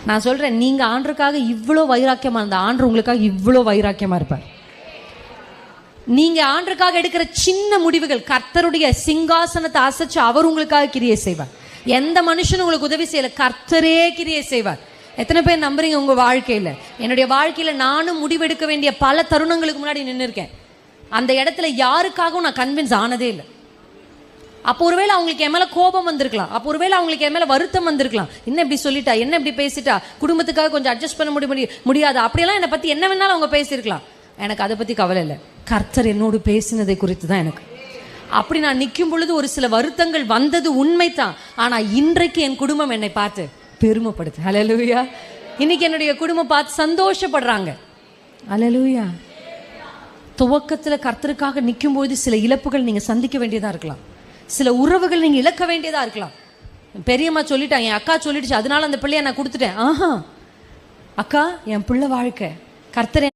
நான் சொல்றேன், நீங்க ஆண்டருக்காக இவ்வளோ வைராக்கியமா இருந்தா ஆண்டர் உங்களுக்காக இவ்வளோ வைராக்கியமா இருப்பார். நீங்க ஆண்டருக்காக எடுக்கிற சின்ன முடிவுகள் கர்த்தருடைய சிங்காசனத்தை அசைச்சு அவர் உங்களுக்காக கிரியை செய்வார். எந்த மனுஷனும் உங்களுக்கு உதவி செய்யல, கர்த்தரே கிரியை செய்வார். எத்தனை பேர் நம்புறீங்க உங்க வாழ்க்கையில? என்னுடைய வாழ்க்கையில நானும் முடிவெடுக்க வேண்டிய பல தருணங்களுக்கு முன்னாடி நின்று இருக்கேன். அந்த இடத்துல யாருக்காகவும் நான் கன்வின்ஸ் ஆனதே இல்லை. அப்போ ஒருவேளை அவங்களுக்கு என் மேல கோபம் வந்திருக்கலாம், அப்போ ஒருவேளை அவங்களுக்கு என் மேல வருத்தம் வந்திருக்கலாம். என்ன இப்படி சொல்லிட்டா, என்ன இப்படி பேசிட்டா, குடும்பத்துக்காக கொஞ்சம் அட்ஜஸ்ட் பண்ண முடியாது, அப்படியெல்லாம் என்னை பத்தி என்ன வேணாலும் அவங்க பேசியிருக்கலாம். எனக்கு அதை பத்தி கவலை இல்லை. கர்த்தர் என்னோடு பேசினதை குறித்து தான் எனக்கு. அப்படி நான் நிற்கும் பொழுது ஒரு சில வருத்தங்கள் வந்தது உண்மைதான். ஆனா இன்றைக்கு என் குடும்பம் என்னை பார்த்து பெருமைப்படுது. ஹல்லேலூயா. இன்னைக்கு என்னுடைய குடும்பம் பார்த்து சந்தோஷப்படுறாங்க. ஹல்லேலூயா. துவக்கத்தில் கர்த்தருக்காக நிற்கும் போது சில இழப்புகள் நீங்க சந்திக்க வேண்டியதா இருக்கலாம், சில உறவுகள் நீங்க இழக்க வேண்டியதா இருக்கலாம். பெரியம்மா சொல்லிட்டாங்க, என் அக்கா சொல்லிடுச்சு, அதனால அந்த பிள்ளைய நான் கொடுத்துட்டேன். ஆஹா, அக்கா என் பிள்ளை வாழ்க்கை கர்த்தர்